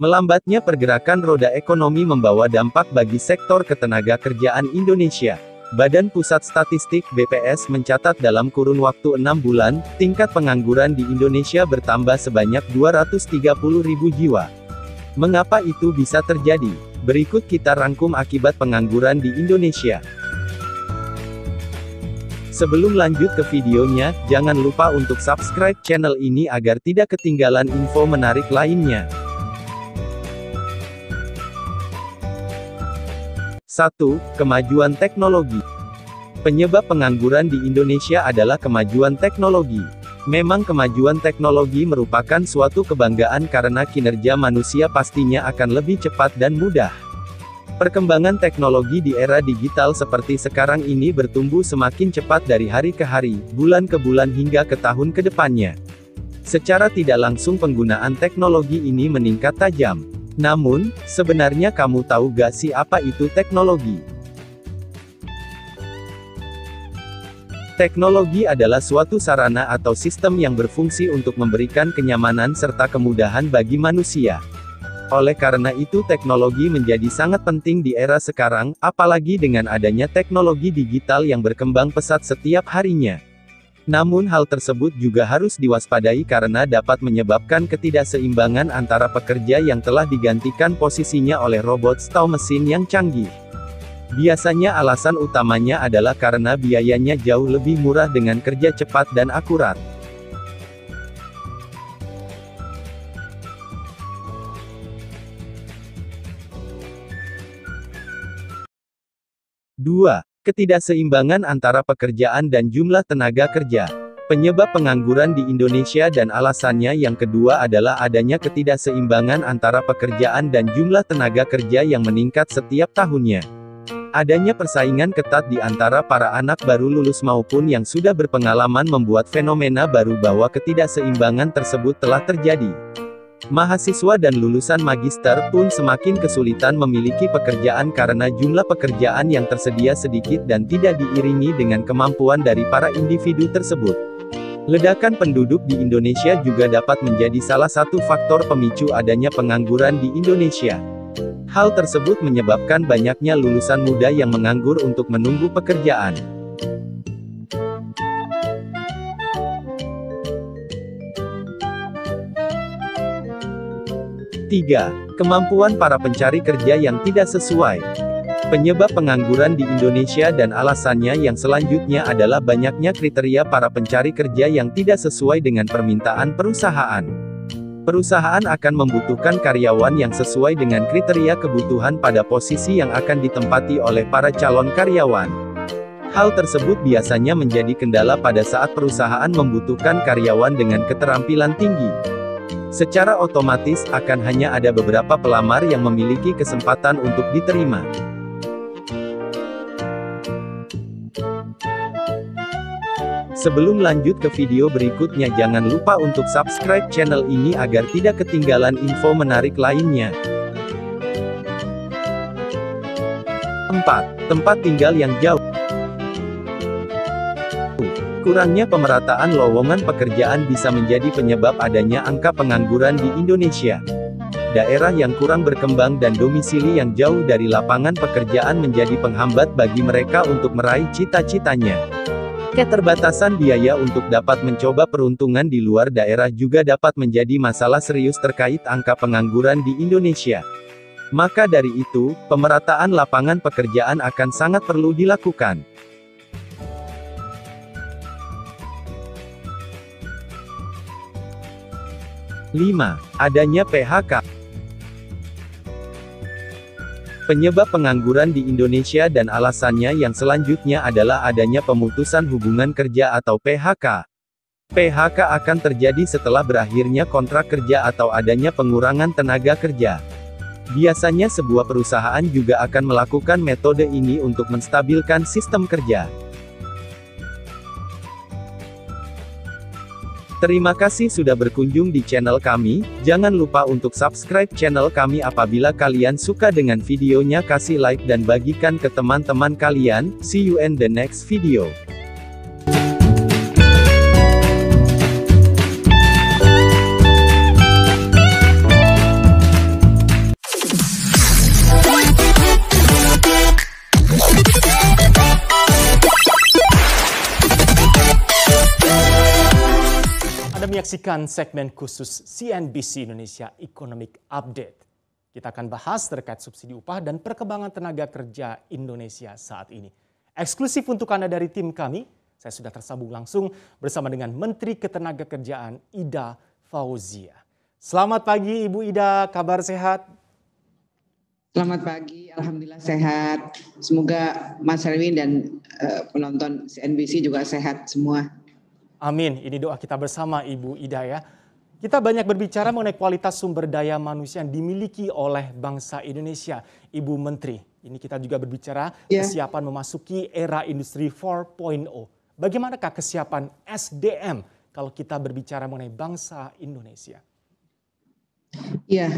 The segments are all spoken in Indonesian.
Melambatnya pergerakan roda ekonomi membawa dampak bagi sektor ketenagakerjaan Indonesia. Badan Pusat Statistik (BPS) mencatat dalam kurun waktu 6 bulan, tingkat pengangguran di Indonesia bertambah sebanyak 230.000 jiwa. Mengapa itu bisa terjadi? Berikut kita rangkum akibat pengangguran di Indonesia. Sebelum lanjut ke videonya, jangan lupa untuk subscribe channel ini agar tidak ketinggalan info menarik lainnya. 1. Kemajuan teknologi. Penyebab pengangguran di Indonesia adalah kemajuan teknologi. Memang kemajuan teknologi merupakan suatu kebanggaan karena kinerja manusia pastinya akan lebih cepat dan mudah. Perkembangan teknologi di era digital seperti sekarang ini bertumbuh semakin cepat dari hari ke hari, bulan ke bulan hingga ke tahun ke depannya. Secara tidak langsung penggunaan teknologi ini meningkat tajam. Namun, sebenarnya kamu tahu gak sih apa itu teknologi? Teknologi adalah suatu sarana atau sistem yang berfungsi untuk memberikan kenyamanan serta kemudahan bagi manusia. Oleh karena itu teknologi menjadi sangat penting di era sekarang, apalagi dengan adanya teknologi digital yang berkembang pesat setiap harinya. Namun hal tersebut juga harus diwaspadai karena dapat menyebabkan ketidakseimbangan antara pekerja yang telah digantikan posisinya oleh robot atau mesin yang canggih. Biasanya alasan utamanya adalah karena biayanya jauh lebih murah dengan kerja cepat dan akurat. Dua. Ketidakseimbangan antara pekerjaan dan jumlah tenaga kerja. Penyebab pengangguran di Indonesia dan alasannya yang kedua adalah adanya ketidakseimbangan antara pekerjaan dan jumlah tenaga kerja yang meningkat setiap tahunnya. Adanya persaingan ketat di antara para anak baru lulus maupun yang sudah berpengalaman membuat fenomena baru bahwa ketidakseimbangan tersebut telah terjadi. Mahasiswa dan lulusan magister pun semakin kesulitan memiliki pekerjaan karena jumlah pekerjaan yang tersedia sedikit dan tidak diiringi dengan kemampuan dari para individu tersebut. Ledakan penduduk di Indonesia juga dapat menjadi salah satu faktor pemicu adanya pengangguran di Indonesia. Hal tersebut menyebabkan banyaknya lulusan muda yang menganggur untuk menunggu pekerjaan. 3. Kemampuan para pencari kerja yang tidak sesuai. Penyebab pengangguran di Indonesia dan alasannya yang selanjutnya adalah banyaknya kriteria para pencari kerja yang tidak sesuai dengan permintaan perusahaan. Perusahaan akan membutuhkan karyawan yang sesuai dengan kriteria kebutuhan pada posisi yang akan ditempati oleh para calon karyawan. Hal tersebut biasanya menjadi kendala pada saat perusahaan membutuhkan karyawan dengan keterampilan tinggi. Secara otomatis, akan hanya ada beberapa pelamar yang memiliki kesempatan untuk diterima. Sebelum lanjut ke video berikutnya jangan lupa untuk subscribe channel ini agar tidak ketinggalan info menarik lainnya. 4. Tempat tinggal yang jauh. Kurangnya pemerataan lowongan pekerjaan bisa menjadi penyebab adanya angka pengangguran di Indonesia. Daerah yang kurang berkembang dan domisili yang jauh dari lapangan pekerjaan menjadi penghambat bagi mereka untuk meraih cita-citanya. Keterbatasan biaya untuk dapat mencoba peruntungan di luar daerah juga dapat menjadi masalah serius terkait angka pengangguran di Indonesia. Maka dari itu, pemerataan lapangan pekerjaan akan sangat perlu dilakukan. 5. Adanya PHK. Penyebab pengangguran di Indonesia dan alasannya yang selanjutnya adalah adanya pemutusan hubungan kerja atau PHK. PHK akan terjadi setelah berakhirnya kontrak kerja atau adanya pengurangan tenaga kerja. Biasanya sebuah perusahaan juga akan melakukan metode ini untuk menstabilkan sistem kerja. Terima kasih sudah berkunjung di channel kami, jangan lupa untuk subscribe channel kami apabila kalian suka dengan videonya, kasih like dan bagikan ke teman-teman kalian, see you in the next video. menyaksikan segmen khusus CNBC Indonesia Economic Update. Kita akan bahas terkait subsidi upah dan perkembangan tenaga kerja Indonesia saat ini. Eksklusif untuk Anda dari tim kami, saya sudah tersambung langsung bersama dengan Menteri Ketenagakerjaan Ida Fauzia. Selamat pagi Ibu Ida, kabar sehat? Selamat pagi, alhamdulillah sehat. Semoga Mas Erwin dan penonton CNBC juga sehat semua. Amin, ini doa kita bersama Ibu Ida ya. Kita banyak berbicara mengenai kualitas sumber daya manusia yang dimiliki oleh bangsa Indonesia. Ibu Menteri, ini kita juga berbicara kesiapan memasuki era industri 4.0. Bagaimanakah kesiapan SDM kalau kita berbicara mengenai bangsa Indonesia? Ya,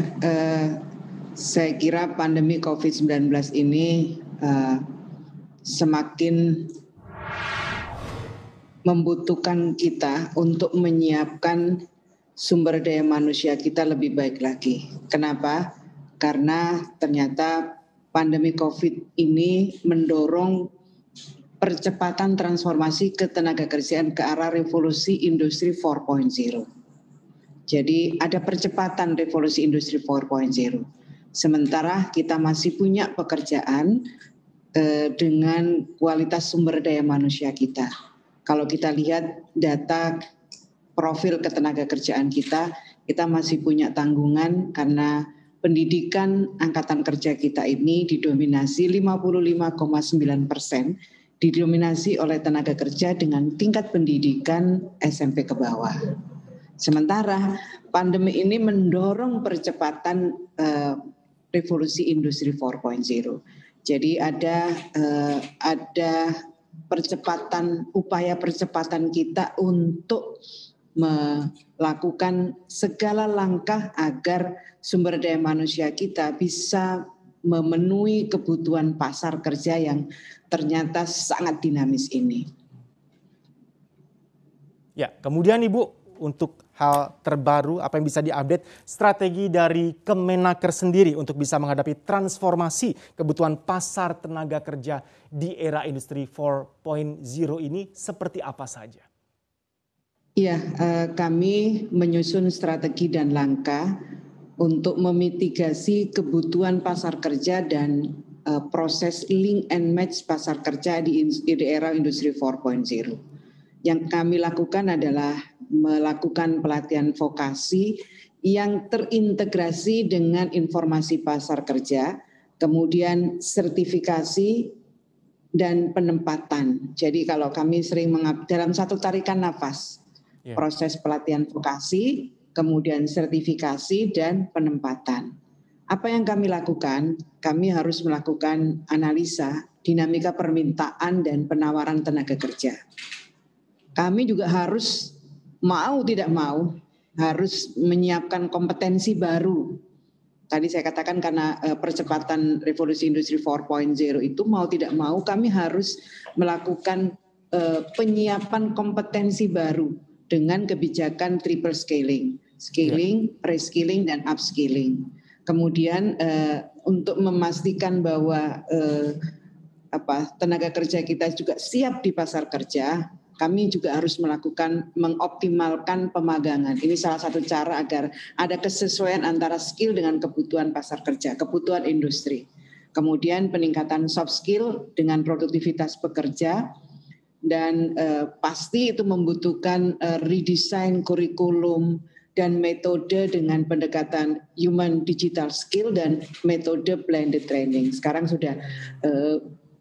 saya kira pandemi COVID-19 ini semakin membutuhkan kita untuk menyiapkan sumber daya manusia kita lebih baik lagi. Kenapa? Karena ternyata pandemi COVID ini mendorong percepatan transformasi ketenagakerjaan ke arah revolusi industri 4.0. Jadi ada percepatan revolusi industri 4.0. Sementara kita masih punya pekerjaan dengan kualitas sumber daya manusia kita. Kalau kita lihat data profil ketenagakerjaan kita masih punya tanggungan karena pendidikan angkatan kerja kita ini didominasi 55,9% didominasi oleh tenaga kerja dengan tingkat pendidikan SMP ke bawah. Sementara pandemi ini mendorong percepatan revolusi industri 4.0. Jadi ada upaya percepatan kita untuk melakukan segala langkah agar sumber daya manusia kita bisa memenuhi kebutuhan pasar kerja yang ternyata sangat dinamis ini. Ya, kemudian Ibu, untuk hal terbaru apa yang bisa diupdate strategi dari Kemenaker sendiri untuk bisa menghadapi transformasi kebutuhan pasar tenaga kerja di era industri 4.0 ini seperti apa saja? Ya, kami menyusun strategi dan langkah untuk memitigasi kebutuhan pasar kerja dan proses link and match pasar kerja di era industri 4.0. Yang kami lakukan adalah melakukan pelatihan vokasi yang terintegrasi dengan informasi pasar kerja, kemudian sertifikasi dan penempatan. Jadi kalau kami sering dalam satu tarikan nafas, proses pelatihan vokasi, kemudian sertifikasi dan penempatan. Apa yang kami lakukan? Kami harus melakukan analisa dinamika permintaan dan penawaran tenaga kerja. Kami juga harus mau tidak mau harus menyiapkan kompetensi baru. Tadi saya katakan karena percepatan revolusi industri 4.0 itu mau tidak mau kami harus melakukan penyiapan kompetensi baru dengan kebijakan triple scaling, reskilling dan upskilling. Kemudian untuk memastikan bahwa tenaga kerja kita juga siap di pasar kerja, kami juga harus mengoptimalkan pemagangan. Ini salah satu cara agar ada kesesuaian antara skill dengan kebutuhan pasar kerja, kebutuhan industri. Kemudian peningkatan soft skill dengan produktivitas pekerja, dan pasti itu membutuhkan redesign kurikulum dan metode dengan pendekatan human digital skill dan metode blended training. Sekarang sudah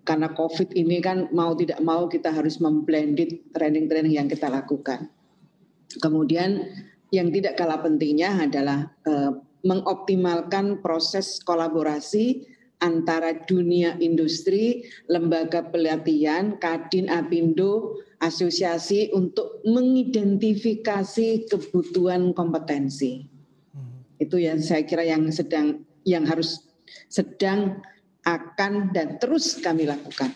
karena COVID ini kan mau tidak mau kita harus memblended training-training yang kita lakukan. Kemudian yang tidak kalah pentingnya adalah mengoptimalkan proses kolaborasi antara dunia industri, lembaga pelatihan, Kadin, Apindo, asosiasi untuk mengidentifikasi kebutuhan kompetensi. Itu yang saya kira yang sedang akan dan terus kami lakukan.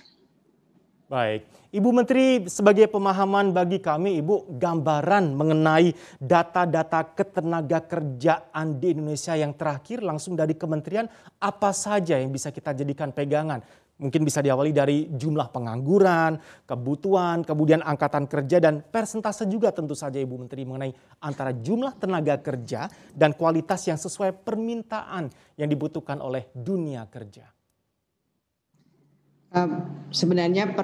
Baik, Ibu Menteri, sebagai pemahaman bagi kami, Ibu, gambaran mengenai data-data ketenagakerjaan di Indonesia yang terakhir langsung dari kementerian, apa saja yang bisa kita jadikan pegangan? Mungkin bisa diawali dari jumlah pengangguran, kebutuhan, kemudian angkatan kerja, dan persentase juga tentu saja Ibu Menteri mengenai antara jumlah tenaga kerja dan kualitas yang sesuai permintaan yang dibutuhkan oleh dunia kerja. Sebenarnya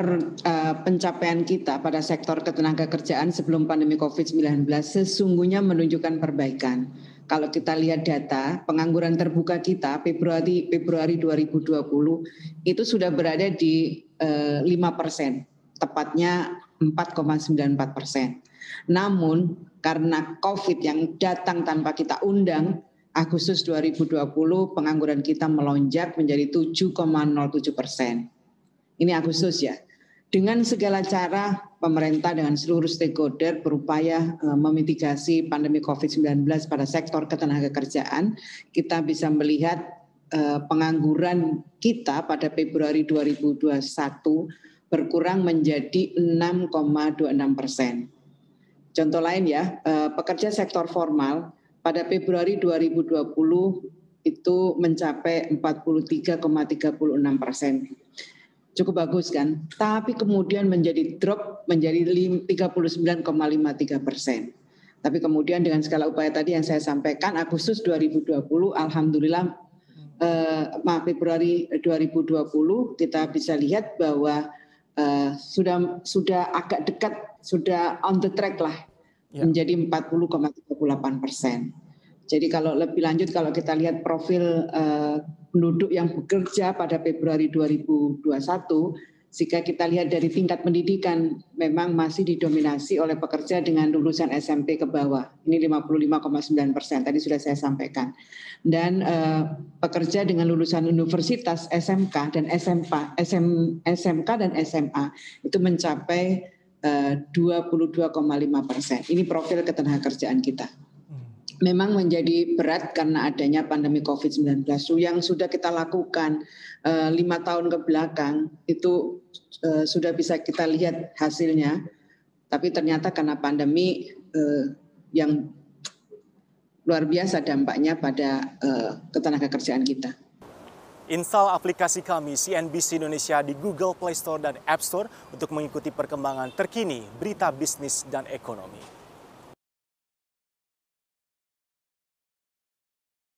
pencapaian kita pada sektor ketenagakerjaan sebelum pandemi COVID-19 sesungguhnya menunjukkan perbaikan. Kalau kita lihat data, pengangguran terbuka kita Februari 2020 itu sudah berada di 5%, tepatnya 4,94%. Namun karena COVID yang datang tanpa kita undang, Agustus 2020 pengangguran kita melonjak menjadi 7,07%. Ini Agustus ya. Dengan segala cara pemerintah dengan seluruh stakeholder berupaya memitigasi pandemi COVID-19 pada sektor ketenagakerjaan, kita bisa melihat pengangguran kita pada Februari 2021 berkurang menjadi 6,26%. Contoh lain ya, pekerja sektor formal pada Februari 2020 itu mencapai 43,36%. Cukup bagus kan, tapi kemudian menjadi drop menjadi 39,53%. Tapi kemudian dengan segala upaya tadi yang saya sampaikan, Agustus 2020, alhamdulillah, Februari 2020 kita bisa lihat bahwa sudah agak dekat, sudah on the track lah, menjadi 40,38%. Jadi kalau lebih lanjut, kalau kita lihat profil penduduk yang bekerja pada Februari 2021, jika kita lihat dari tingkat pendidikan memang masih didominasi oleh pekerja dengan lulusan SMP ke bawah. Ini 55,9%, tadi sudah saya sampaikan. Dan pekerja dengan lulusan universitas SMK dan SMK dan SMA itu mencapai 22,5%. Ini profil ketenagakerjaan kita. Memang menjadi berat karena adanya pandemi COVID-19 yang sudah kita lakukan 5 tahun ke belakang itu sudah bisa kita lihat hasilnya, tapi ternyata karena pandemi yang luar biasa dampaknya pada ketenagakerjaan kita. Install aplikasi kami CNBC Indonesia di Google Play Store dan App Store untuk mengikuti perkembangan terkini berita bisnis dan ekonomi.